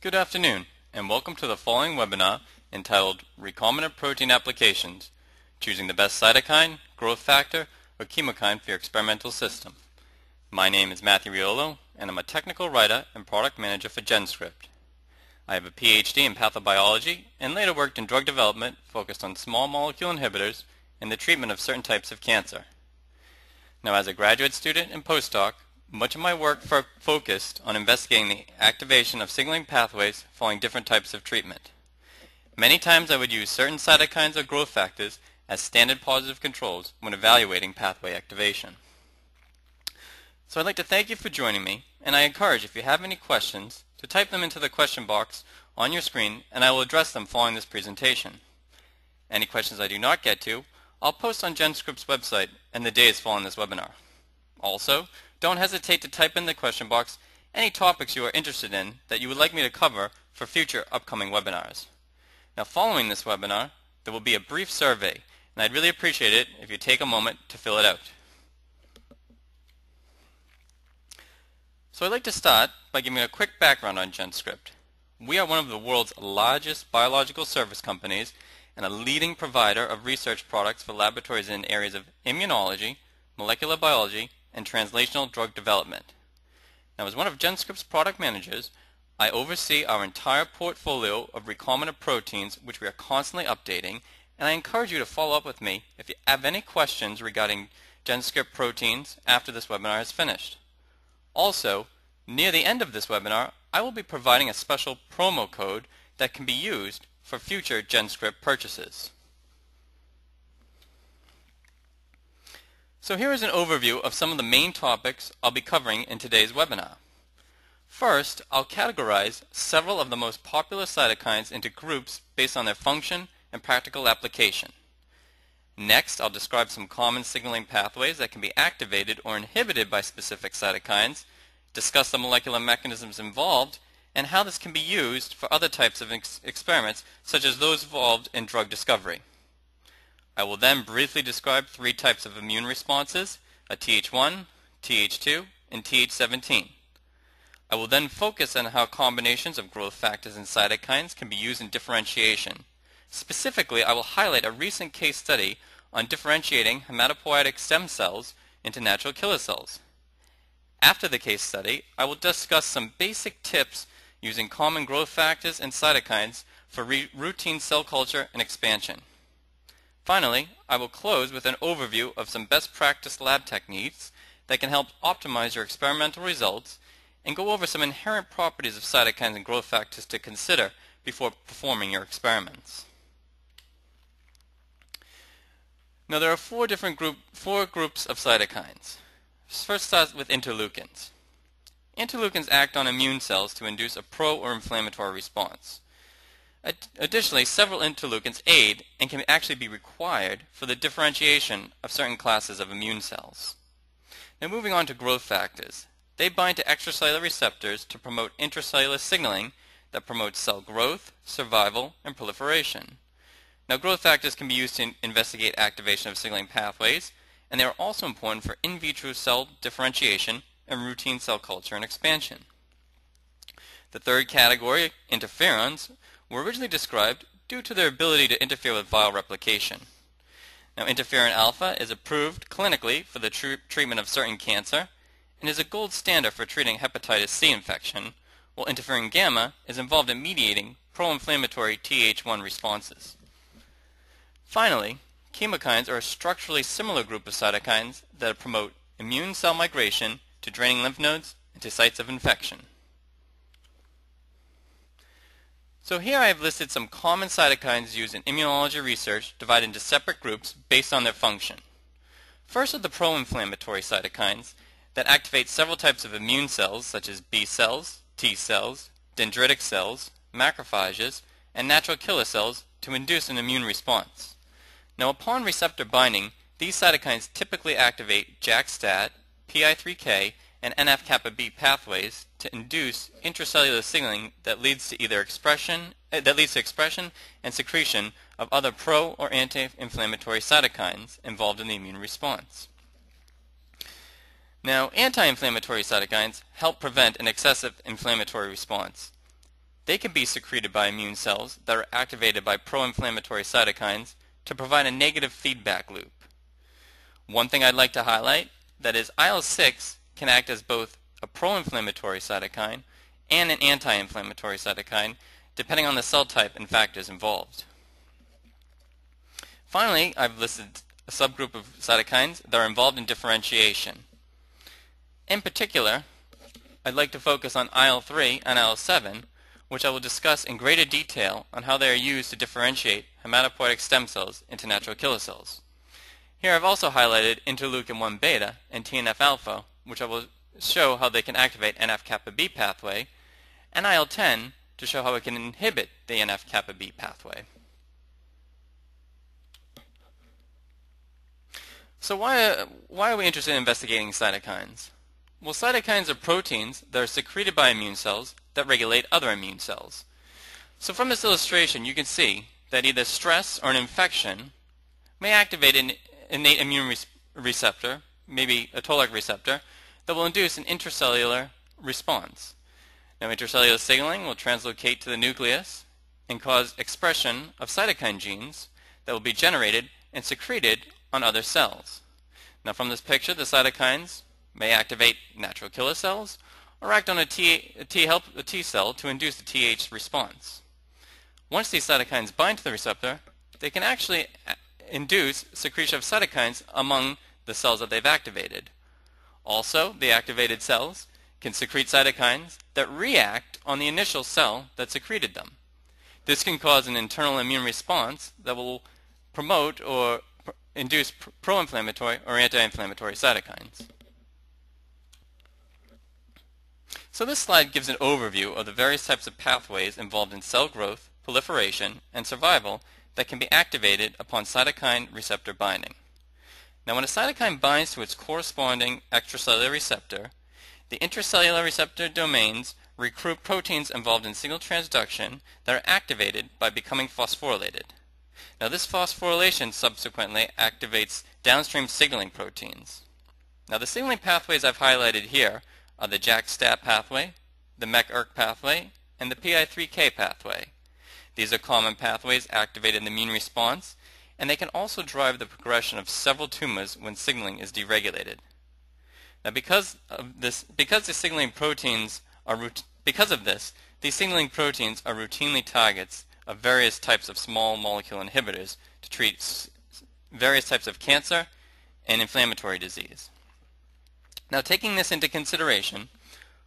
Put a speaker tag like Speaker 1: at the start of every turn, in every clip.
Speaker 1: Good afternoon, and welcome to the following webinar entitled Recombinant Protein Applications, Choosing the Best Cytokine, Growth Factor, or Chemokine for Your Experimental System. My name is Matthew Riolo, and I'm a technical writer and product manager for GenScript. I have a PhD in pathobiology and later worked in drug development focused on small molecule inhibitors and the treatment of certain types of cancer. Now, as a graduate student and postdoc, much of my work focused on investigating the activation of signaling pathways following different types of treatment. Many times I would use certain cytokines or growth factors as standard positive controls when evaluating pathway activation. So I'd like to thank you for joining me, and I encourage, if you have any questions, to type them into the question box on your screen, and I will address them following this presentation. Any questions I do not get to, I'll post on GenScript's website in the days following this webinar. Also, don't hesitate to type in the question box any topics you are interested in that you would like me to cover for future upcoming webinars. Now, following this webinar, there will be a brief survey, and I'd really appreciate it if you take a moment to fill it out. So I'd like to start by giving a quick background on GenScript. We are one of the world's largest biological service companies and a leading provider of research products for laboratories in areas of immunology, molecular biology, and translational drug development. Now, as one of GenScript's product managers, I oversee our entire portfolio of recombinant proteins, which we are constantly updating, and I encourage you to follow up with me if you have any questions regarding GenScript proteins after this webinar is finished. Also, near the end of this webinar, I will be providing a special promo code that can be used for future GenScript purchases. So here is an overview of some of the main topics I'll be covering in today's webinar. First, I'll categorize several of the most popular cytokines into groups based on their function and practical application. Next, I'll describe some common signaling pathways that can be activated or inhibited by specific cytokines, discuss the molecular mechanisms involved, and how this can be used for other types of experiments, such as those involved in drug discovery. I will then briefly describe three types of immune responses, a Th1, Th2, and Th17. I will then focus on how combinations of growth factors and cytokines can be used in differentiation. Specifically, I will highlight a recent case study on differentiating hematopoietic stem cells into natural killer cells. After the case study, I will discuss some basic tips using common growth factors and cytokines for routine cell culture and expansion. Finally, I will close with an overview of some best practice lab techniques that can help optimize your experimental results and go over some inherent properties of cytokines and growth factors to consider before performing your experiments. Now, there are four groups of cytokines. First, start with interleukins. Interleukins act on immune cells to induce a pro or inflammatory response. Additionally, several interleukins aid and can actually be required for the differentiation of certain classes of immune cells. Now, moving on to growth factors. They bind to extracellular receptors to promote intracellular signaling that promotes cell growth, survival, and proliferation. Now, growth factors can be used to investigate activation of signaling pathways, and they are also important for in vitro cell differentiation and routine cell culture and expansion. The third category, interferons, were originally described due to their ability to interfere with viral replication. Now, interferon alpha is approved clinically for the treatment of certain cancer and is a gold standard for treating hepatitis C infection, while interferon gamma is involved in mediating pro-inflammatory Th1 responses. Finally, chemokines are a structurally similar group of cytokines that promote immune cell migration to draining lymph nodes and to sites of infection. So here I have listed some common cytokines used in immunology research divided into separate groups based on their function. First are the pro-inflammatory cytokines that activate several types of immune cells such as B cells, T cells, dendritic cells, macrophages, and natural killer cells to induce an immune response. Now, upon receptor binding, these cytokines typically activate JAK-STAT, PI3K, and NF-kappa B pathways to induce intracellular signaling that leads to expression and secretion of other pro- or anti-inflammatory cytokines involved in the immune response. Now, anti-inflammatory cytokines help prevent an excessive inflammatory response. they can be secreted by immune cells that are activated by pro-inflammatory cytokines to provide a negative feedback loop. One thing I'd like to highlight, that is IL-6 can act as both a pro-inflammatory cytokine and an anti-inflammatory cytokine, depending on the cell type and factors involved. Finally, I've listed a subgroup of cytokines that are involved in differentiation. In particular, I'd like to focus on IL-3 and IL-7, which I will discuss in greater detail on how they are used to differentiate hematopoietic stem cells into natural killer cells. Here I've also highlighted interleukin-1 beta and TNF-alpha, which I will show how they can activate NF-kappa B pathway, and IL-10 to show how it can inhibit the NF-kappa B pathway. So why are we interested in investigating cytokines? Well, cytokines are proteins that are secreted by immune cells that regulate other immune cells. So from this illustration, you can see that either stress or an infection may activate an innate immune receptor, maybe a toll-like receptor, that will induce an intracellular response. Now, intracellular signaling will translocate to the nucleus and cause expression of cytokine genes that will be generated and secreted on other cells. Now, from this picture, the cytokines may activate natural killer cells or act on a T cell to induce the Th response. Once these cytokines bind to the receptor, they can actually induce secretion of cytokines among the cells that they've activated. Also, the activated cells can secrete cytokines that react on the initial cell that secreted them. This can cause an internal immune response that will promote or induce pro-inflammatory or anti-inflammatory cytokines. So this slide gives an overview of the various types of pathways involved in cell growth, proliferation, and survival that can be activated upon cytokine receptor binding. Now, when a cytokine binds to its corresponding extracellular receptor, the intracellular receptor domains recruit proteins involved in signal transduction that are activated by becoming phosphorylated. Now, this phosphorylation subsequently activates downstream signaling proteins. Now, the signaling pathways I've highlighted here are the JAK-STAT pathway, the MEK-ERK pathway, and the PI3K pathway. These are common pathways activated in the immune response, and they can also drive the progression of several tumors when signaling is deregulated. Now, because of this signaling proteins are routinely targets of various types of small molecule inhibitors to treat various types of cancer and inflammatory disease. Now, taking this into consideration,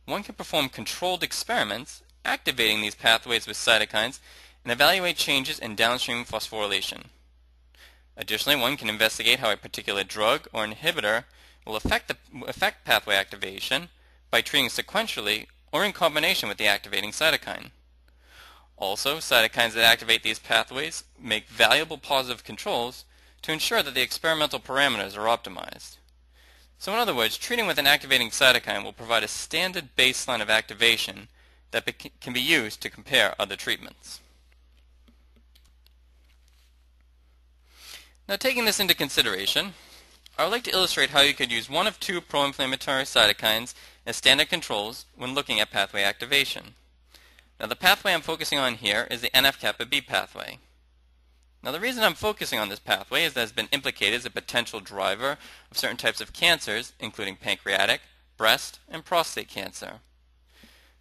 Speaker 1: one can perform controlled experiments activating these pathways with cytokines and evaluate changes in downstream phosphorylation. Additionally, one can investigate how a particular drug or inhibitor will affect pathway activation by treating sequentially or in combination with the activating cytokine. Also, cytokines that activate these pathways make valuable positive controls to ensure that the experimental parameters are optimized. So in other words, treating with an activating cytokine will provide a standard baseline of activation that can be used to compare other treatments. Now, taking this into consideration, I would like to illustrate how you could use one of two pro-inflammatory cytokines as standard controls when looking at pathway activation. Now, the pathway I'm focusing on here is the NF-kappa B pathway. Now, the reason I'm focusing on this pathway is that it's been implicated as a potential driver of certain types of cancers, including pancreatic, breast, and prostate cancer.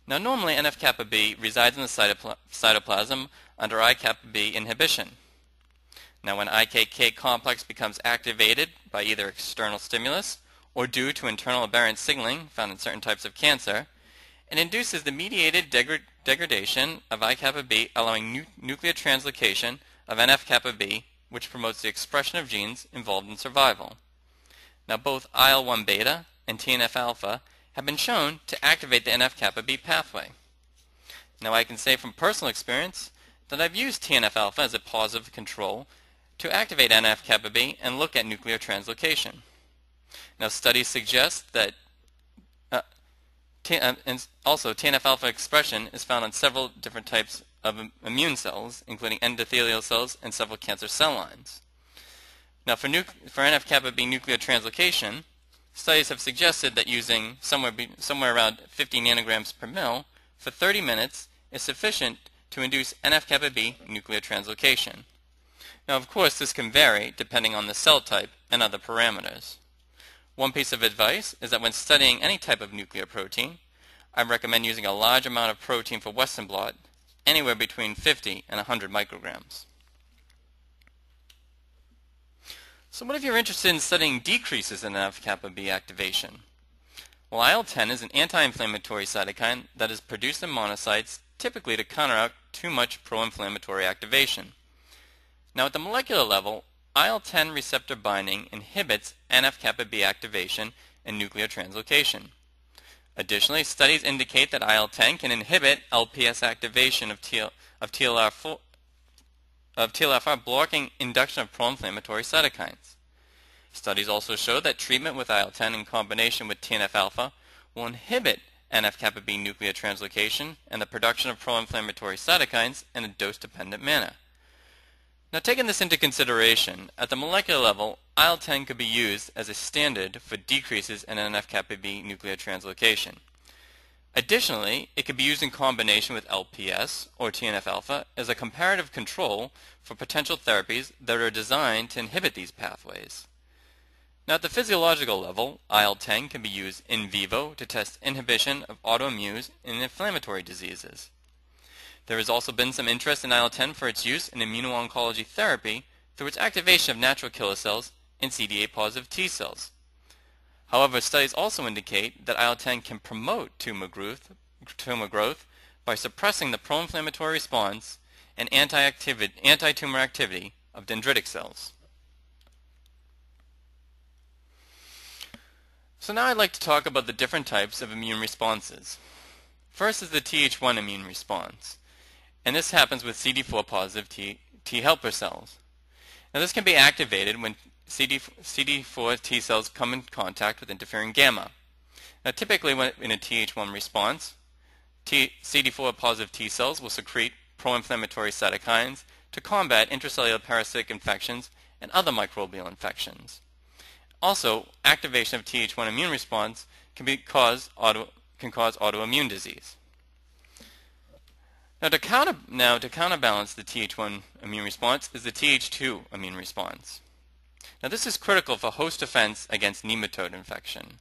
Speaker 1: Now, normally NF-kappa B resides in the cytoplasm under I-kappa B inhibition. Now, when IKK complex becomes activated by either external stimulus or due to internal aberrant signaling found in certain types of cancer, it induces the mediated degradation of I-kappa B, allowing nuclear translocation of NF-kappa B, which promotes the expression of genes involved in survival. Now, both IL-1 beta and TNF-alpha have been shown to activate the NF-kappa B pathway. Now, I can say from personal experience that I've used TNF-alpha as a positive control to activate NF-kappa B and look at nuclear translocation. Now, studies suggest that and also TNF-alpha expression is found on several different types of immune cells, including endothelial cells and several cancer cell lines. Now, for NF-kappa B nuclear translocation, studies have suggested that using somewhere around 50 nanograms per mil for 30 minutes is sufficient to induce NF-kappa B nuclear translocation. Now, of course, this can vary depending on the cell type and other parameters. One piece of advice is that when studying any type of nuclear protein, I recommend using a large amount of protein for Western blot, anywhere between 50 and 100 micrograms. So what if you're interested in studying decreases in NF-kappa B activation? Well, IL-10 is an anti-inflammatory cytokine that is produced in monocytes, typically to counteract too much pro-inflammatory activation. Now, at the molecular level, IL-10 receptor binding inhibits NF-kappa B activation and nuclear translocation. Additionally, studies indicate that IL-10 can inhibit LPS activation of TLR4, blocking induction of pro-inflammatory cytokines. Studies also show that treatment with IL-10 in combination with TNF-alpha will inhibit NF-kappa B nuclear translocation and the production of pro-inflammatory cytokines in a dose-dependent manner. Now, taking this into consideration, at the molecular level, IL-10 could be used as a standard for decreases in NF-kappa B nuclear translocation. Additionally, it could be used in combination with LPS or TNF-alpha as a comparative control for potential therapies that are designed to inhibit these pathways. Now, at the physiological level, IL-10 can be used in vivo to test inhibition of autoimmune and inflammatory diseases. There has also been some interest in IL-10 for its use in immuno-oncology therapy through its activation of natural killer cells and CD8-positive T cells. However, studies also indicate that IL-10 can promote tumor growth by suppressing the pro-inflammatory response and anti-tumor activity of dendritic cells. So now I'd like to talk about the different types of immune responses. First is the Th1 immune response, and this happens with CD4-positive T helper cells. Now, this can be activated when CD4 T cells come in contact with interferon gamma. Now, typically when in a Th1 response, CD4-positive T cells will secrete pro-inflammatory cytokines to combat intracellular parasitic infections and other microbial infections. Also, activation of Th1 immune response can cause autoimmune disease. Now, to counterbalance the Th1 immune response is the Th2 immune response. Now, this is critical for host defense against nematode infection.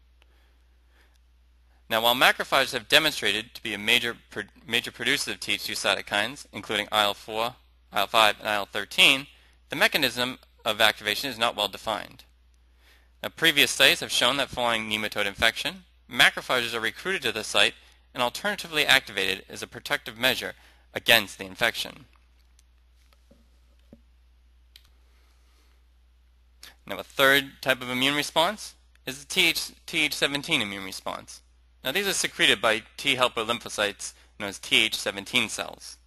Speaker 1: Now, while macrophages have demonstrated to be a major producer of Th2 cytokines, including IL-4, IL-5, and IL-13, the mechanism of activation is not well defined. Now, previous studies have shown that following nematode infection, macrophages are recruited to the site and alternatively activated as a protective measure against the infection. Now, a third type of immune response is the Th17 immune response. Now, these are secreted by T helper lymphocytes known as Th17 cells.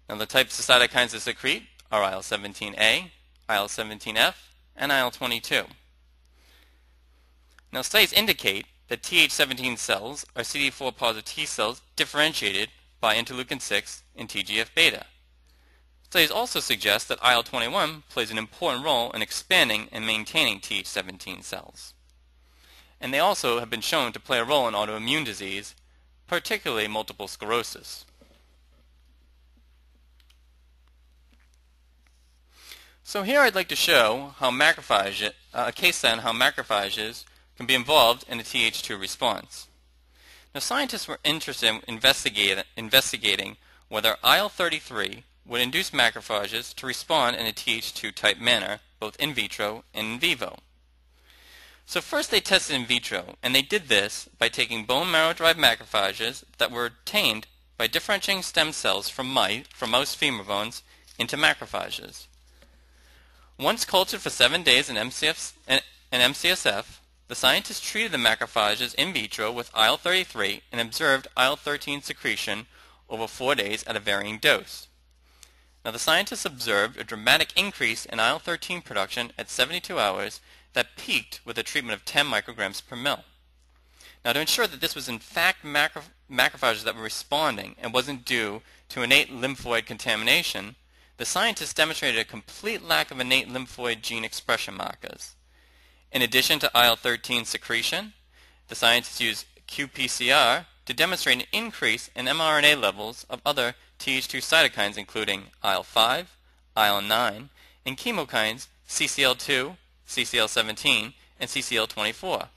Speaker 1: Now, the types of cytokines that secrete are IL-17A, IL-17F, and IL-22. Now, studies indicate that Th17 cells are CD4-positive T cells differentiated by interleukin-6 and TGF-beta. Studies also suggest that IL-21 plays an important role in expanding and maintaining Th17 cells. And they also have been shown to play a role in autoimmune disease, particularly multiple sclerosis. So here I'd like to show how a case study on how macrophages can be involved in a Th2 response. Now, scientists were interested in investigating whether IL-33 would induce macrophages to respond in a Th2 type manner, both in vitro and in vivo. So first they tested in vitro, and they did this by taking bone marrow-derived macrophages that were obtained by differentiating stem cells from mouse femur bones into macrophages. Once cultured for 7 days in MCSF, the scientists treated the macrophages in vitro with IL-33 and observed IL-13 secretion over 4 days at a varying dose. Now, the scientists observed a dramatic increase in IL-13 production at 72 hours that peaked with a treatment of 10 micrograms per mil. Now, to ensure that this was in fact macrophages that were responding and wasn't due to innate lymphoid contamination, the scientists demonstrated a complete lack of innate lymphoid gene expression markers. In addition to IL-13 secretion, the scientists used qPCR to demonstrate an increase in mRNA levels of other Th2 cytokines including IL-5, IL-9, and chemokines CCL2, CCL17, and CCL24.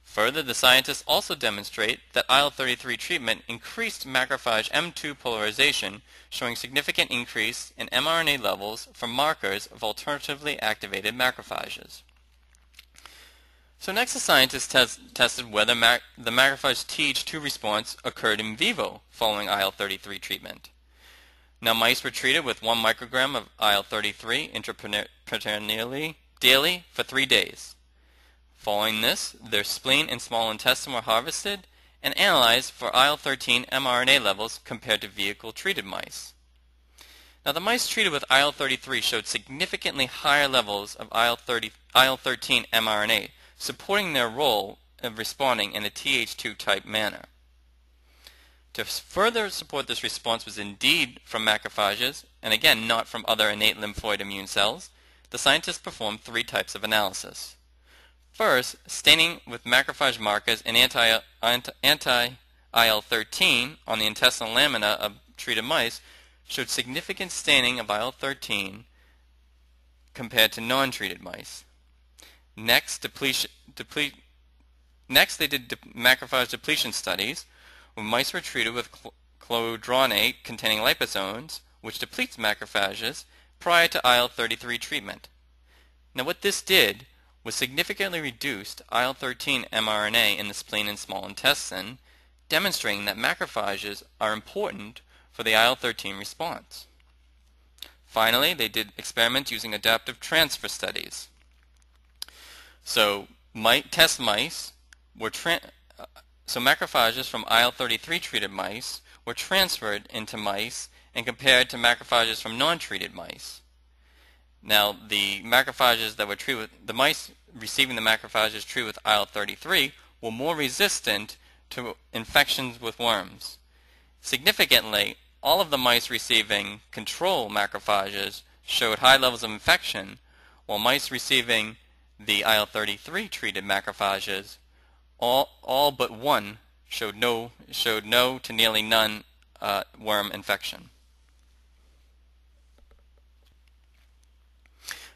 Speaker 1: Further, the scientists also demonstrate that IL-33 treatment increased macrophage M2 polarization, showing significant increase in mRNA levels from markers of alternatively activated macrophages. So next the scientists tested whether the macrophage Th2 response occurred in vivo following IL-33 treatment. Now mice were treated with 1 microgram of IL-33 intraperitoneally daily for 3 days. Following this, their spleen and small intestine were harvested and analyzed for IL-13 mRNA levels compared to vehicle-treated mice. Now the mice treated with IL-33 showed significantly higher levels of IL-13 mRNA, supporting their role of responding in a Th2 type manner. To further support this response was indeed from macrophages, and again not from other innate lymphoid immune cells, the scientists performed 3 types of analysis. First, staining with macrophage markers and anti-IL-13 on the intestinal lamina of treated mice showed significant staining of IL-13 compared to non-treated mice. Next, they did macrophage depletion studies where mice were treated with chlorothalonate containing liposomes, which depletes macrophages prior to IL-33 treatment. Now what this did was significantly reduced IL-13 mRNA in the spleen and small intestine, demonstrating that macrophages are important for the IL-13 response. Finally, they did experiments using adaptive transfer studies. So test mice were macrophages from IL-33 treated mice were transferred into mice and compared to macrophages from non-treated mice. Now, the macrophages that were treated with the mice receiving the macrophages treated with IL-33 were more resistant to infections with worms. Significantly, all of the mice receiving control macrophages showed high levels of infection, while mice receiving the IL-33 treated macrophages, all but one showed no to nearly none worm infection.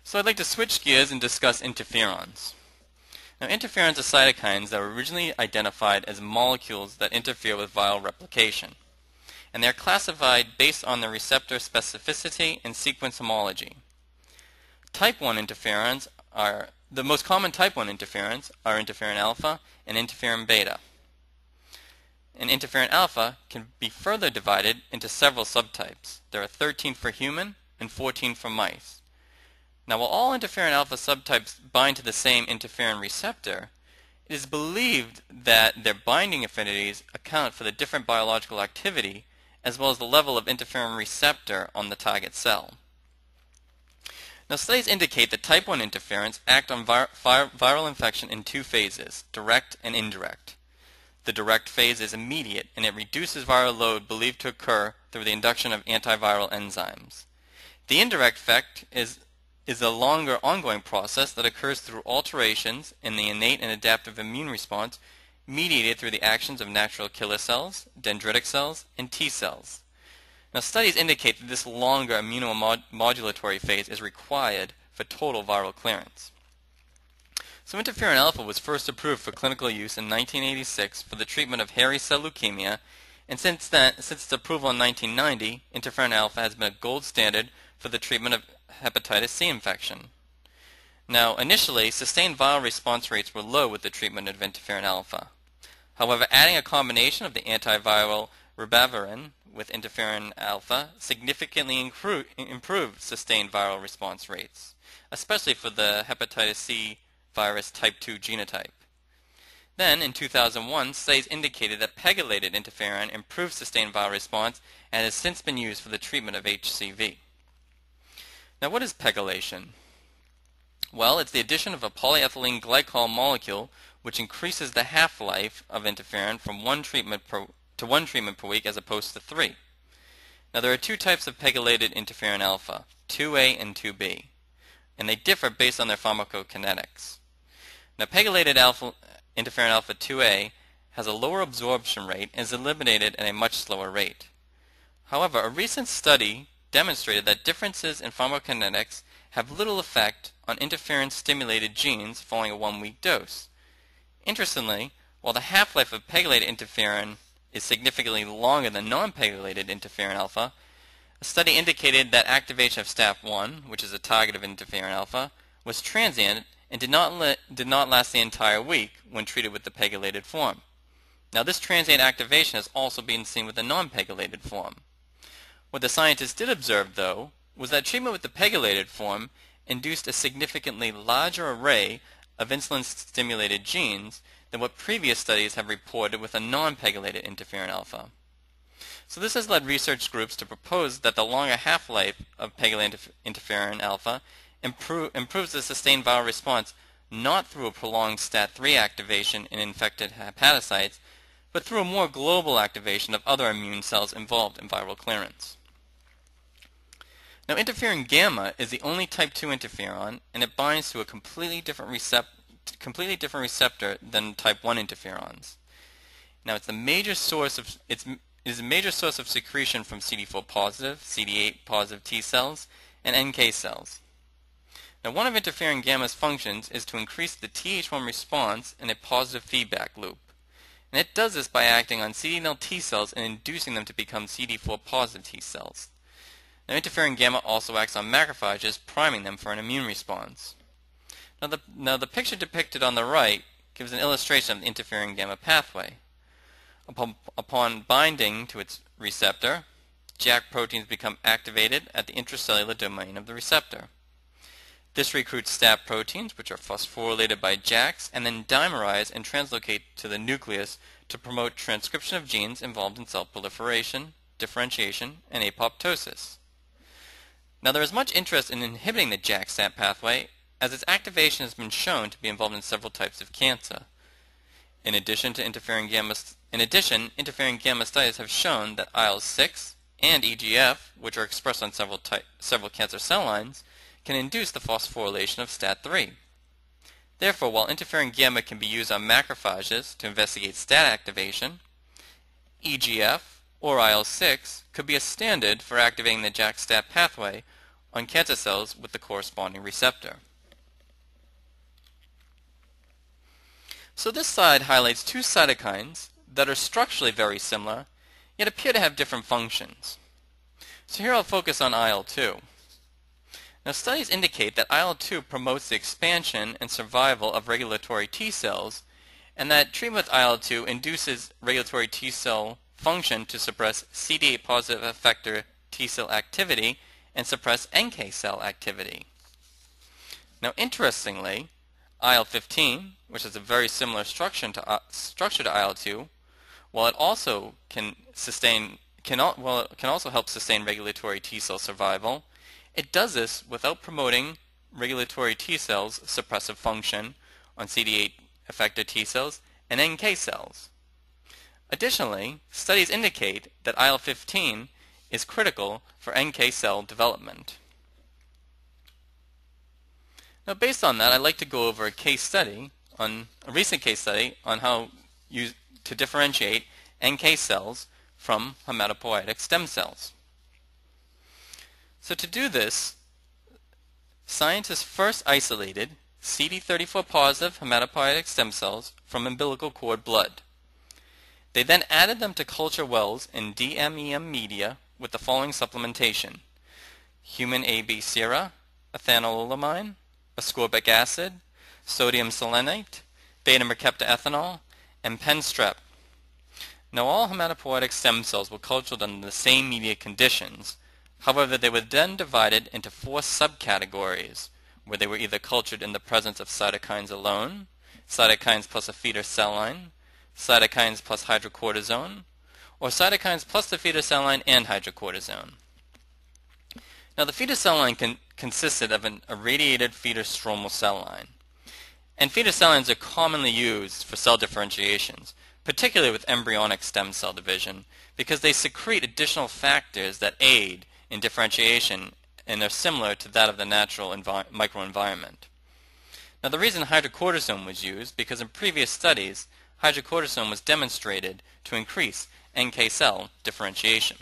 Speaker 1: So I'd like to switch gears and discuss interferons. Now interferons are cytokines that were originally identified as molecules that interfere with viral replication, and they are classified based on their receptor specificity and sequence homology. Type 1 interferons are the most common type 1 interferons are interferon alpha and interferon beta. And interferon alpha can be further divided into several subtypes. There are 13 for human and 14 for mice. Now, while all interferon alpha subtypes bind to the same interferon receptor, it is believed that their binding affinities account for the different biological activity as well as the level of interferon receptor on the target cell. Now, studies indicate that type 1 interferons act on viral infection in 2 phases, direct and indirect. The direct phase is immediate and it reduces viral load believed to occur through the induction of antiviral enzymes. The indirect effect is a longer ongoing process that occurs through alterations in the innate and adaptive immune response mediated through the actions of natural killer cells, dendritic cells, and T cells. Now studies indicate that this longer immunomodulatory phase is required for total viral clearance. So interferon alpha was first approved for clinical use in 1986 for the treatment of hairy cell leukemia, and since its approval in 1990, interferon alpha has been a gold standard for the treatment of hepatitis C infection. Now, initially, sustained viral response rates were low with the treatment of interferon alpha. However, adding a combination of the antiviral ribavirin with interferon alpha significantly improved sustained viral response rates, especially for the hepatitis C virus type 2 genotype. Then, in 2001, studies indicated that pegylated interferon improved sustained viral response and has since been used for the treatment of HCV. Now, what is pegylation? Well, it's the addition of a polyethylene glycol molecule which increases the half-life of interferon from one treatment per week as opposed to 3. Now, there are 2 types of pegylated interferon alpha, 2A and 2B, and they differ based on their pharmacokinetics. Now, pegylated interferon alpha 2A has a lower absorption rate and is eliminated at a much slower rate. However, a recent study demonstrated that differences in pharmacokinetics have little effect on interferon-stimulated genes following a 1-week dose. Interestingly, while the half-life of pegylated interferon is significantly longer than non-pegylated interferon alpha, a study indicated that activation of STAP1, which is a target of interferon alpha, was transient and did not last the entire week when treated with the pegylated form. Now, this transient activation has also been seen with the non-pegylated form. What the scientists did observe, though, was that treatment with the pegylated form induced a significantly larger array of insulin-stimulated genes than what previous studies have reported with a non-pegylated interferon alpha. So this has led research groups to propose that the longer half-life of pegylated interferon alpha improves the sustained viral response not through a prolonged STAT3 activation in infected hepatocytes, but through a more global activation of other immune cells involved in viral clearance. Now, interferon gamma is the only type 2 interferon, and it binds to a completely different receptor than type 1 interferons. Now, it's a major source of secretion from CD4 positive, CD8 positive T cells, and NK cells. Now, one of interferon gamma's functions is to increase the Th1 response in a positive feedback loop. And it does this by acting on CD0 T cells and inducing them to become CD4 positive T cells. Now, interferon gamma also acts on macrophages, priming them for an immune response. Now, the picture depicted on the right gives an illustration of the interferon gamma pathway. Upon binding to its receptor, JAK proteins become activated at the intracellular domain of the receptor. This recruits STAT proteins, which are phosphorylated by JAKs, and then dimerize and translocate to the nucleus to promote transcription of genes involved in cell proliferation, differentiation, and apoptosis. Now, there is much interest in inhibiting the JAK-STAT pathway, as its activation has been shown to be involved in several types of cancer. In addition, interferon gamma studies have shown that IL-6 and EGF, which are expressed on several cancer cell lines, can induce the phosphorylation of STAT3. Therefore, while interferon gamma can be used on macrophages to investigate STAT activation, EGF or IL-6 could be a standard for activating the JAK-STAT pathway on cancer cells with the corresponding receptor. So this slide highlights two cytokines that are structurally very similar, yet appear to have different functions. So here I'll focus on IL-2. Now, studies indicate that IL-2 promotes the expansion and survival of regulatory T cells, and that treatment with IL-2 induces regulatory T cell function to suppress CD8 positive effector T cell activity and suppress NK cell activity. Now, interestingly, IL-15, which has a very similar structure to IL-2, while it also can also help sustain regulatory T cell survival, it does this without promoting regulatory T cells' suppressive function on CD8 effector T cells and NK cells. Additionally, studies indicate that IL-15 is critical for NK cell development. Now, based on that, I'd like to go over a recent case study on how to differentiate NK cells from hematopoietic stem cells. So to do this, scientists first isolated CD34 positive hematopoietic stem cells from umbilical cord blood. They then added them to culture wells in DMEM media with the following supplementation: human AB sera, ethanolamine, ascorbic acid, sodium selenite, beta-mercaptoethanol, and penstrep. Now, all hematopoietic stem cells were cultured under the same media conditions. However, they were then divided into 4 subcategories, where they were either cultured in the presence of cytokines alone, cytokines plus a feeder cell line, cytokines plus hydrocortisone, or cytokines plus the feeder cell line and hydrocortisone. Now, the feeder cell line consisted of an irradiated feeder stromal cell line. And feeder cell lines are commonly used for cell differentiations, particularly with embryonic stem cell division, because they secrete additional factors that aid in differentiation and are similar to that of the natural microenvironment. Now, the reason hydrocortisone was used because in previous studies, hydrocortisone was demonstrated to increase NK cell differentiation.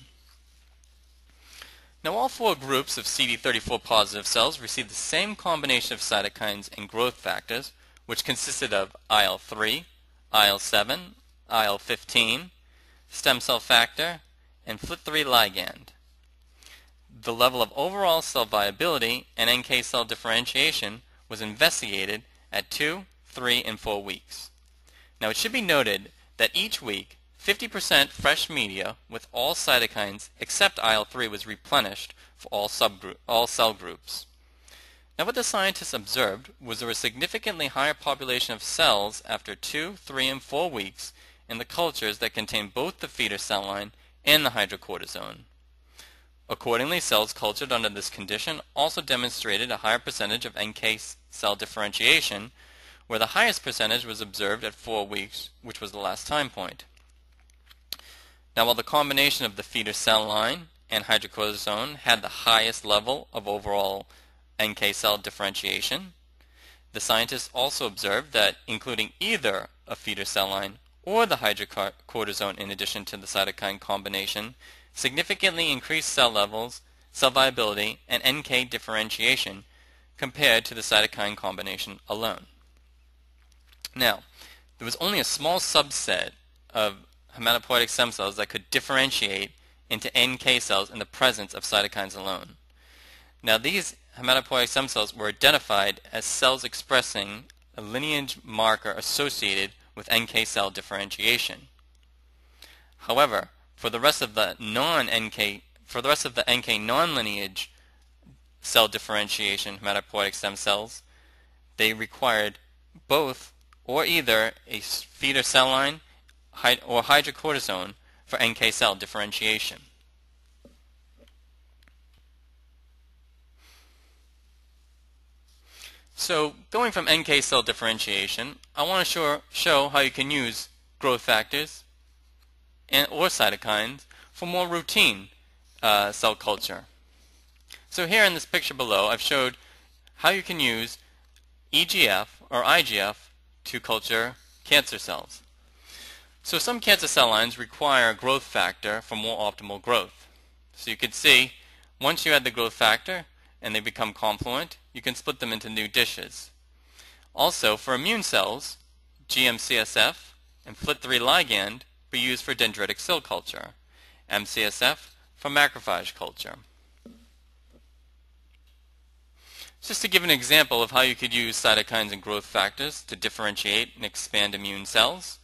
Speaker 1: Now all four groups of CD34 positive cells received the same combination of cytokines and growth factors, which consisted of IL-3, IL-7, IL-15, stem cell factor, and FLT3 ligand. The level of overall cell viability and NK cell differentiation was investigated at 2, 3, and 4 weeks. Now it should be noted that each week 50% fresh media with all cytokines except IL-3 was replenished for all cell groups. Now what the scientists observed was there was a significantly higher population of cells after 2, 3, and 4 weeks in the cultures that contained both the feeder cell line and the hydrocortisone. Accordingly, cells cultured under this condition also demonstrated a higher percentage of NK cell differentiation, where the highest percentage was observed at 4 weeks, which was the last time point. Now while the combination of the feeder cell line and hydrocortisone had the highest level of overall NK cell differentiation, the scientists also observed that including either a feeder cell line or the hydrocortisone in addition to the cytokine combination significantly increased cell levels, cell viability, and NK differentiation compared to the cytokine combination alone. Now, there was only a small subset of hematopoietic stem cells that could differentiate into NK cells in the presence of cytokines alone. Now these hematopoietic stem cells were identified as cells expressing a lineage marker associated with NK cell differentiation. However, for the rest of the NK non-lineage cell differentiation hematopoietic stem cells, they required both or either a feeder cell line or hydrocortisone for NK cell differentiation. So going from NK cell differentiation, I want to show how you can use growth factors or cytokines for more routine cell culture. So here in this picture below, I've showed how you can use EGF or IGF to culture cancer cells. So some cancer cell lines require a growth factor for more optimal growth. So you can see once you add the growth factor and they become confluent, you can split them into new dishes. Also, for immune cells, GM-CSF and FLT3 ligand be used for dendritic cell culture, MCSF for macrophage culture. Just to give an example of how you could use cytokines and growth factors to differentiate and expand immune cells,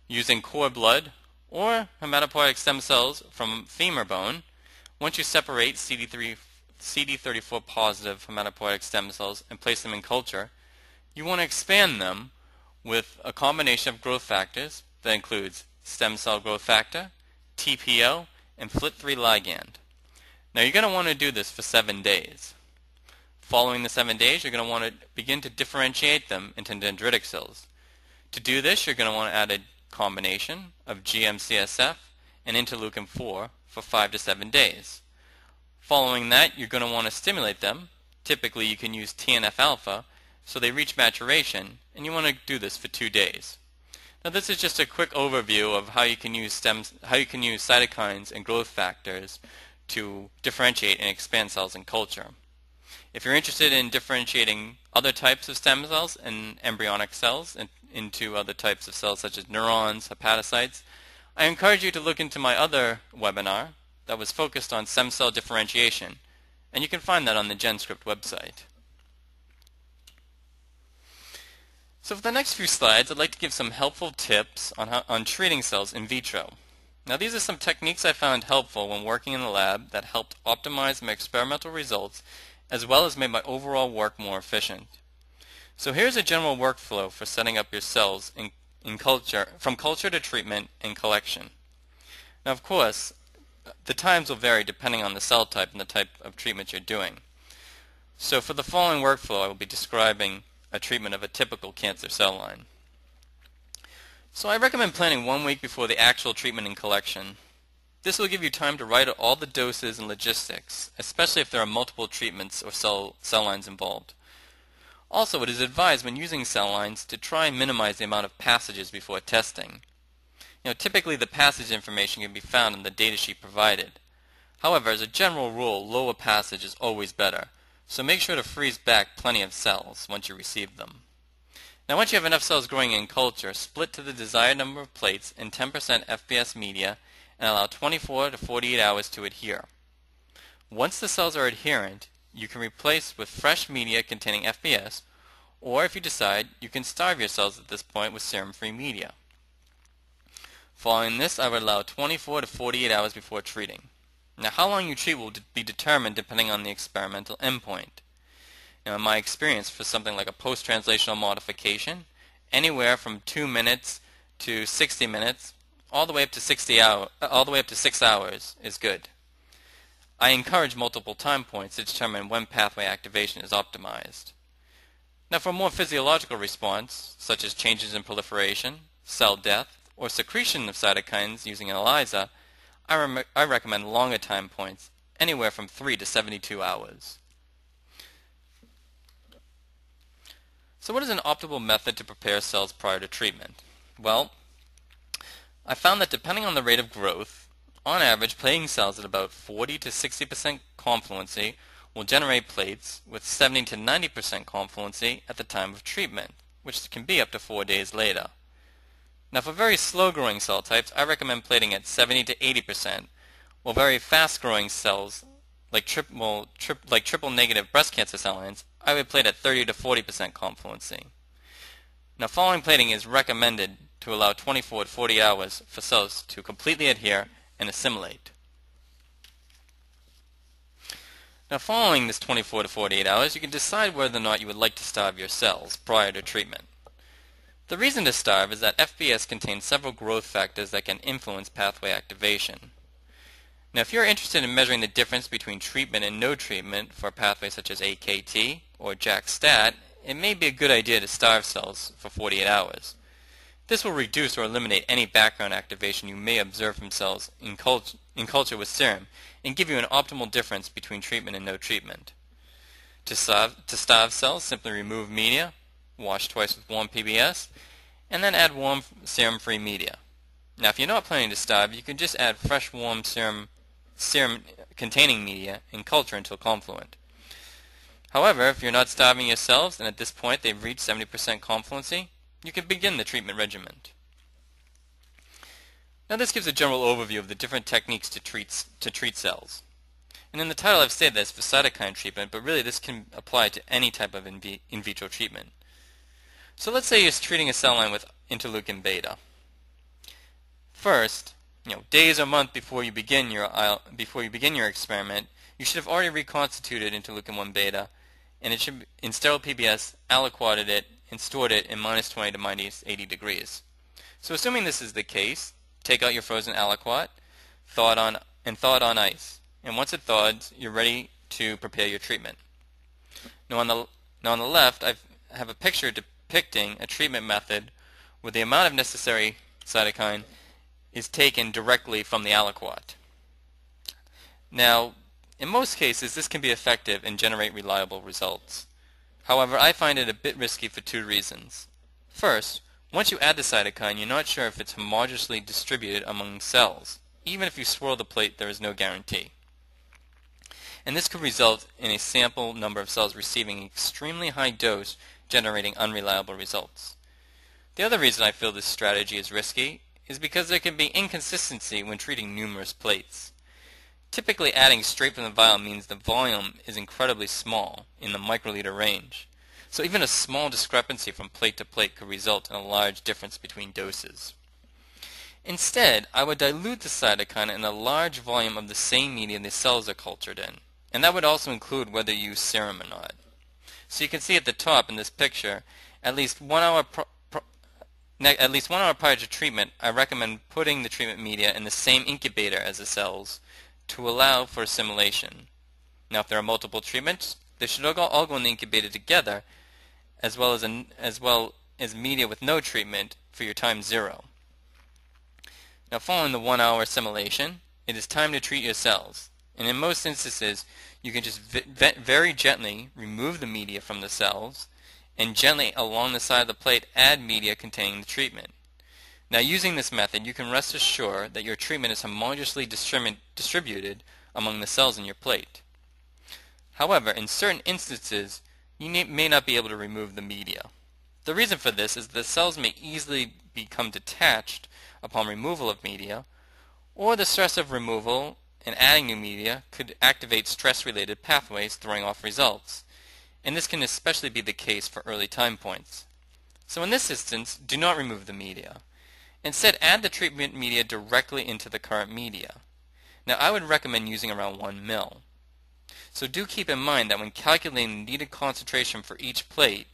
Speaker 1: using cord blood or hematopoietic stem cells from femur bone, once you separate CD34 positive hematopoietic stem cells and place them in culture, you want to expand them with a combination of growth factors that includes stem cell growth factor, TPO, and FLT3 ligand. Now you're going to want to do this for 7 days. Following the 7 days, you're going to want to begin to differentiate them into dendritic cells. To do this, you're going to want to add a combination of GM-CSF and interleukin-4 for 5 to 7 days. Following that, you're going to want to stimulate them. Typically, you can use TNF-alpha so they reach maturation, and you want to do this for 2 days. Now, this is just a quick overview of how you can use cytokines and growth factors to differentiate and expand cells in culture. If you're interested in differentiating other types of stem cells and embryonic cells into other types of cells such as neurons, hepatocytes, I encourage you to look into my other webinar that was focused on stem cell differentiation, and you can find that on the GenScript website. So for the next few slides, I'd like to give some helpful tips on treating cells in vitro. Now these are some techniques I found helpful when working in the lab that helped optimize my experimental results as well as made my overall work more efficient. So here's a general workflow for setting up your cells in culture, from culture to treatment and collection. Now of course, the times will vary depending on the cell type and the type of treatment you're doing. So for the following workflow, I will be describing a treatment of a typical cancer cell line. So I recommend planning 1 week before the actual treatment and collection. This will give you time to write out all the doses and logistics, especially if there are multiple treatments or cell lines involved. Also, it is advised when using cell lines to try and minimize the amount of passages before testing. Typically the passage information can be found in the datasheet provided. However, as a general rule, lower passage is always better, so make sure to freeze back plenty of cells once you receive them. Now once you have enough cells growing in culture, split to the desired number of plates in 10% FPS media and allow 24 to 48 hours to adhere. Once the cells are adherent, you can replace with fresh media containing FPS, or if you decide, you can starve your cells at this point with serum-free media. Following this, I would allow 24 to 48 hours before treating. Now how long you treat will be determined depending on the experimental endpoint. Now in my experience, for something like a post-translational modification, anywhere from 2 minutes to 60 minutes, all the way up to 6 hours is good. I encourage multiple time points to determine when pathway activation is optimized. Now for a more physiological response, such as changes in proliferation, cell death, or secretion of cytokines using an ELISA, I recommend longer time points, anywhere from 3 to 72 hours. So what is an optimal method to prepare cells prior to treatment? Well, I found that depending on the rate of growth, on average, plating cells at about 40 to 60% confluency will generate plates with 70 to 90% confluency at the time of treatment, which can be up to 4 days later. Now for very slow-growing cell types, I recommend plating at 70 to 80%, while very fast-growing cells, like triple-negative breast cancer cell lines, I would plate at 30 to 40% confluency. Now following plating is recommended to allow 24 to 40 hours for cells to completely adhere and assimilate. Now following this 24 to 48 hours, you can decide whether or not you would like to starve your cells prior to treatment. The reason to starve is that FPS contains several growth factors that can influence pathway activation. Now if you're interested in measuring the difference between treatment and no treatment for a pathway such as AKT or JAK-STAT, it may be a good idea to starve cells for 48 hours. This will reduce or eliminate any background activation you may observe from cells in culture with serum and give you an optimal difference between treatment and no treatment. To starve cells, simply remove media, wash twice with warm PBS, and then add warm serum-free media. Now if you're not planning to starve, you can just add fresh warm serum-containing media in culture until confluent. However, if you're not starving your cells and at this point they've reached 70% confluency, you can begin the treatment regimen. Now this gives a general overview of the different techniques to treat cells. And in the title I've stated this for cytokine treatment, but really this can apply to any type of in vitro treatment. So let's say you're treating a cell line with interleukin beta. First, days or months before you begin your experiment, you should have already reconstituted interleukin-1 beta, and it should, in sterile PBS, aliquoted it and stored it in -20 to -80 degrees. So assuming this is the case, take out your frozen aliquot, thaw it on ice, and once it thaws, you're ready to prepare your treatment. Now on the left, I have a picture depicting a treatment method where the amount of necessary cytokine is taken directly from the aliquot. Now, in most cases, this can be effective and generate reliable results. However, I find it a bit risky for two reasons. First, once you add the cytokine, you're not sure if it's homogeneously distributed among cells. Even if you swirl the plate, there is no guarantee. And this could result in a sample number of cells receiving an extremely high dose, generating unreliable results. The other reason I feel this strategy is risky is because there can be inconsistency when treating numerous plates. Typically adding straight from the vial means the volume is incredibly small, in the microliter range. So even a small discrepancy from plate to plate could result in a large difference between doses. Instead, I would dilute the cytokine in a large volume of the same media the cells are cultured in, and that would also include whether you use serum or not. So you can see at the top in this picture, at least 1 hour prior to treatment, I recommend putting the treatment media in the same incubator as the cells to allow for assimilation. Now if there are multiple treatments, they should all go in the incubator together, as well as media with no treatment for your time 0. Now following the 1 hour assimilation, it is time to treat your cells. And in most instances, you can just very gently remove the media from the cells and gently along the side of the plate add media containing the treatment. Now, using this method, you can rest assured that your treatment is homogeneously distributed among the cells in your plate. However, in certain instances, you may not be able to remove the media. The reason for this is that cells may easily become detached upon removal of media, or the stress of removal and adding new media could activate stress-related pathways, throwing off results. And this can especially be the case for early time points. So in this instance, do not remove the media. Instead, add the treatment media directly into the current media. Now, I would recommend using around 1 ml. So do keep in mind that when calculating the needed concentration for each plate,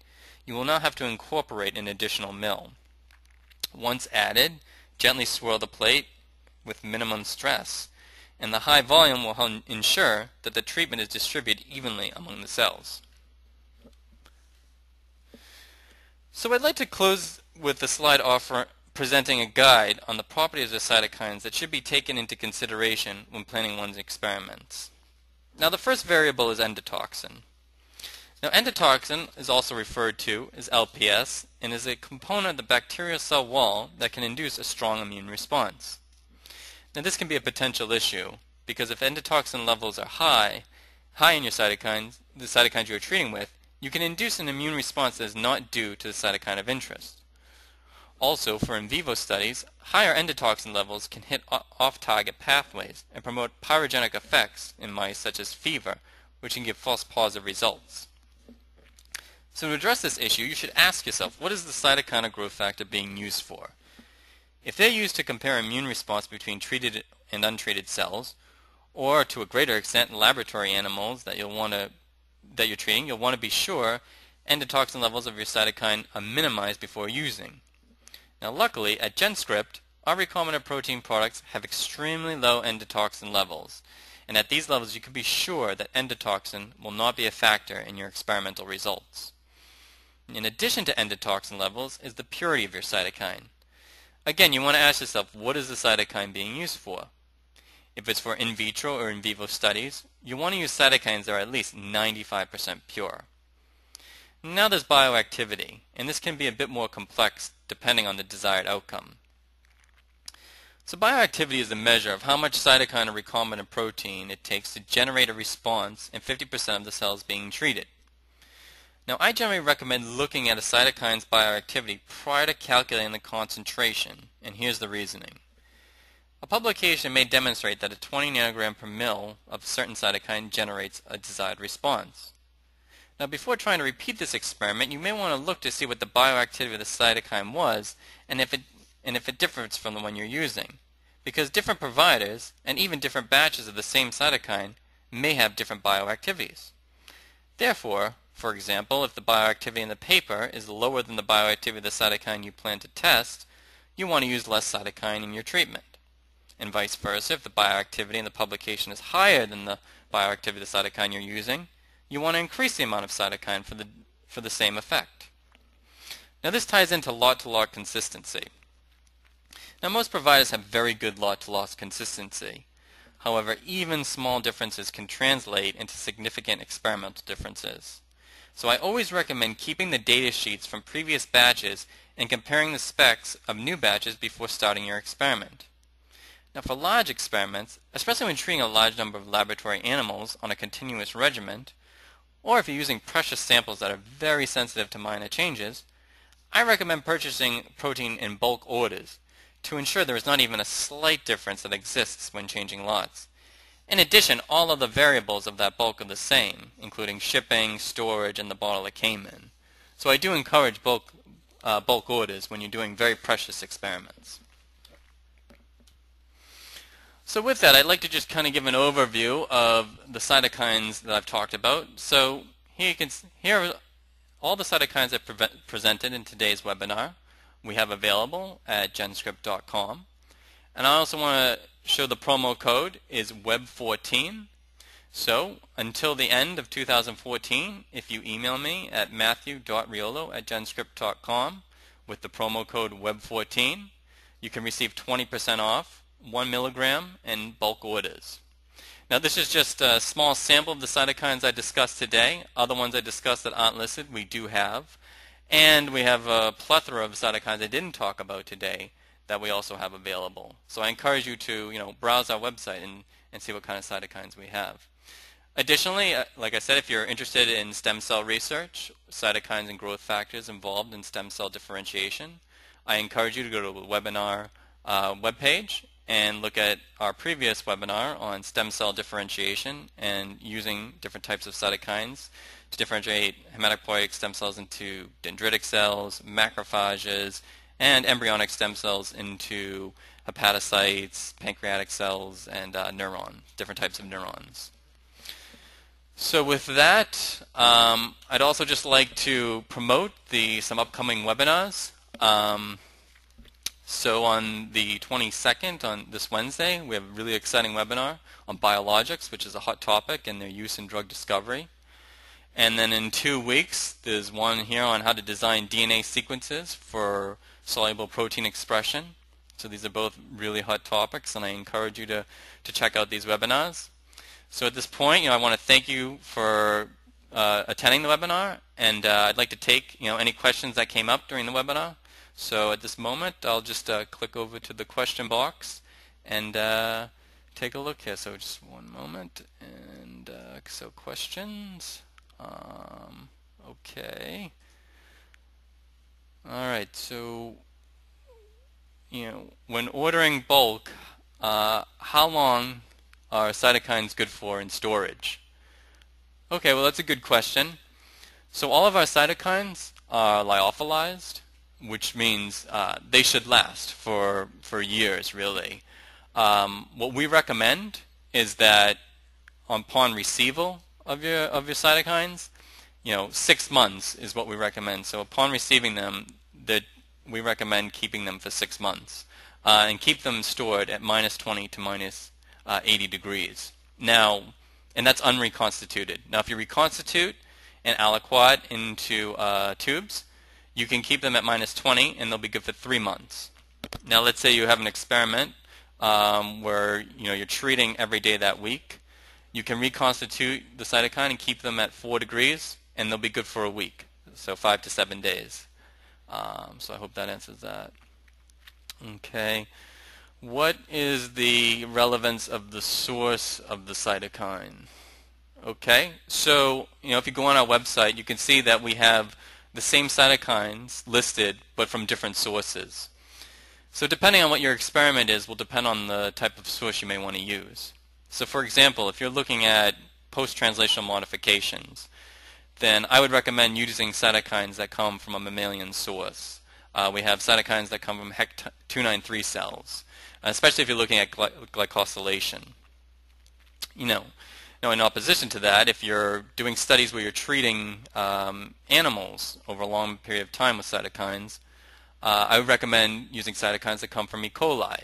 Speaker 1: you will not have to incorporate an additional ml. Once added, gently swirl the plate with minimum stress, and the high volume will ensure that the treatment is distributed evenly among the cells. So I'd like to close with the slide presenting a guide on the properties of cytokines that should be taken into consideration when planning one's experiments. Now, the first variable is endotoxin. Now, endotoxin is also referred to as LPS and is a component of the bacterial cell wall that can induce a strong immune response. Now, this can be a potential issue because if endotoxin levels are high in your cytokines, the cytokines you are treating with, you can induce an immune response that is not due to the cytokine of interest. Also, for in vivo studies, higher endotoxin levels can hit off-target pathways and promote pyrogenic effects in mice such as fever, which can give false positive results. So to address this issue, you should ask yourself, what is the cytokine or growth factor being used for? If they're used to compare immune response between treated and untreated cells, or to a greater extent in laboratory animals that you're treating, you'll want to be sure endotoxin levels of your cytokine are minimized before using. Now, luckily, at GenScript, our recombinant protein products have extremely low endotoxin levels, and at these levels you can be sure that endotoxin will not be a factor in your experimental results. In addition to endotoxin levels is the purity of your cytokine. Again, you want to ask yourself, what is the cytokine being used for? If it's for in vitro or in vivo studies, you want to use cytokines that are at least 95% pure. Now there's bioactivity, and this can be a bit more complex depending on the desired outcome. So bioactivity is the measure of how much cytokine or recombinant protein it takes to generate a response in 50% of the cells being treated. Now, I generally recommend looking at a cytokine's bioactivity prior to calculating the concentration, and here's the reasoning. A publication may demonstrate that a 20 nanogram per ml of a certain cytokine generates a desired response. Now, before trying to repeat this experiment, you may want to look to see what the bioactivity of the cytokine was and if it differs from the one you're using, because different providers and even different batches of the same cytokine may have different bioactivities. Therefore, for example, if the bioactivity in the paper is lower than the bioactivity of the cytokine you plan to test, you want to use less cytokine in your treatment. And vice versa, if the bioactivity in the publication is higher than the bioactivity of the cytokine you're using, you want to increase the amount of cytokine for the same effect. Now, this ties into lot-to-lot consistency. Now, most providers have very good lot-to-lot consistency. However, even small differences can translate into significant experimental differences. So I always recommend keeping the data sheets from previous batches and comparing the specs of new batches before starting your experiment. Now, for large experiments, especially when treating a large number of laboratory animals on a continuous regimen, or if you're using precious samples that are very sensitive to minor changes, I recommend purchasing protein in bulk orders to ensure there is not even a slight difference that exists when changing lots. In addition, all of the variables of that bulk are the same, including shipping, storage, and the bottle it came in. So I do encourage bulk orders when you're doing very precious experiments. So with that, I'd like to just kind of give an overview of the cytokines that I've talked about. So here are all the cytokines I've presented in today's webinar. We have available at GenScript.com. And I also want to show the promo code is Web14. So until the end of 2014, if you email me at matthew.riolo@genscript.com with the promo code Web14, you can receive 20% off 1 milligram in bulk orders. Now, this is just a small sample of the cytokines I discussed today. Other ones I discussed that aren't listed we do have. And we have a plethora of cytokines I didn't talk about today that we also have available. So I encourage you to, browse our website and see what kind of cytokines we have. Additionally, like I said, if you're interested in stem cell research, cytokines and growth factors involved in stem cell differentiation, I encourage you to go to the webinar webpage and look at our previous webinar on stem cell differentiation and using different types of cytokines to differentiate hematopoietic stem cells into dendritic cells, macrophages, and embryonic stem cells into hepatocytes, pancreatic cells, and different types of neurons. So with that, I'd also just like to promote some upcoming webinars. So on the 22nd, on this Wednesday, we have a really exciting webinar on biologics, which is a hot topic, and their use in drug discovery. And then in 2 weeks, there's one here on how to design DNA sequences for soluble protein expression. So these are both really hot topics, and I encourage you to check out these webinars. So at this point, I want to thank you for attending the webinar, and I'd like to take any questions that came up during the webinar. So at this moment, I'll just click over to the question box and take a look here. So just one moment, and so questions. Okay. All right. So when ordering bulk, how long are cytokines good for in storage? Okay, well that's a good question. So all of our cytokines are lyophilized, which means they should last for years, really. What we recommend is that upon receival of your cytokines, 6 months is what we recommend. So upon receiving them, we recommend keeping them for 6 months and keep them stored at -20 to -80 degrees. Now, and that's unreconstituted. Now, if you reconstitute an aliquot into tubes, you can keep them at -20 and they'll be good for 3 months. Now, let's say you have an experiment where you're treating every day that week. You can reconstitute the cytokine and keep them at 4 degrees, and they'll be good for a week, so 5 to 7 days. So I hope that answers that. Okay. What is the relevance of the source of the cytokine? Okay, so if you go on our website, you can see that we have the same cytokines listed, but from different sources. So depending on what your experiment is will depend on the type of source you may want to use. So for example, if you're looking at post-translational modifications, then I would recommend using cytokines that come from a mammalian source. We have cytokines that come from HEC293 cells, especially if you're looking at glycosylation. Now, in opposition to that, if you're doing studies where you're treating animals over a long period of time with cytokines, I would recommend using cytokines that come from E. coli.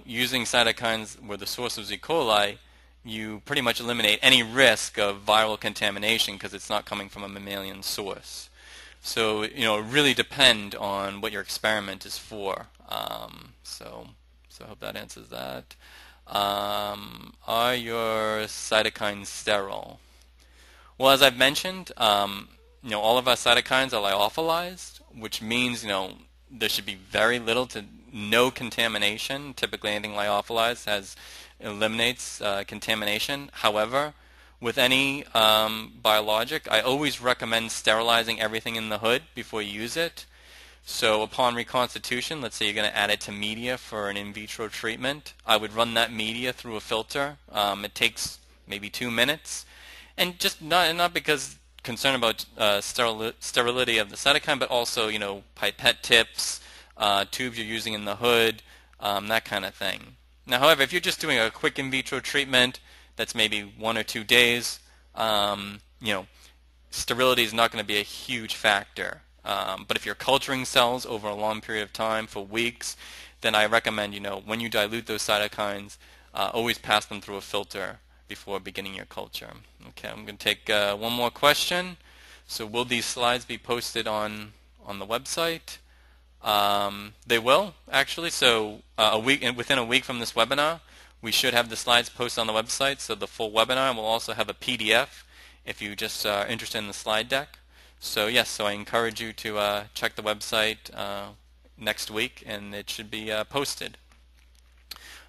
Speaker 1: Using cytokines where the source is E. coli, you pretty much eliminate any risk of viral contamination because it's not coming from a mammalian source. So, it really depends on what your experiment is for. So I hope that answers that. Are your cytokines sterile? Well, as I've mentioned, all of our cytokines are lyophilized, which means, there should be very little to no contamination. Typically, anything lyophilized eliminates contamination. However, with any biologic, I always recommend sterilizing everything in the hood before you use it. So upon reconstitution, let's say you're going to add it to media for an in vitro treatment, I would run that media through a filter. It takes maybe 2 minutes, and just not because concerned about sterility of the cytokine, but also pipette tips, tubes you're using in the hood, that kind of thing. Now, however, if you're just doing a quick in vitro treatment that's maybe 1 or 2 days, sterility is not going to be a huge factor. But if you're culturing cells over a long period of time for weeks, then I recommend, when you dilute those cytokines, always pass them through a filter before beginning your culture. Okay, I'm going to take one more question. So will these slides be posted on the website? They will, actually. So within a week from this webinar, we should have the slides posted on the website. So the full webinar will also have a PDF if you just are interested in the slide deck. So yes, so I encourage you to check the website next week, and it should be posted.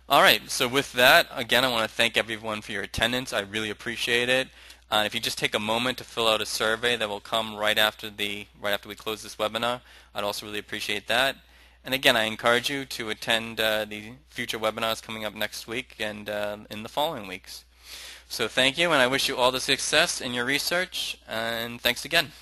Speaker 1: Alright, so with that, again, I want to thank everyone for your attendance. I really appreciate it. If you just take a moment to fill out a survey that will come right after we close this webinar, I'd also really appreciate that. And again, I encourage you to attend the future webinars coming up next week and in the following weeks. So thank you, and I wish you all the success in your research, and thanks again.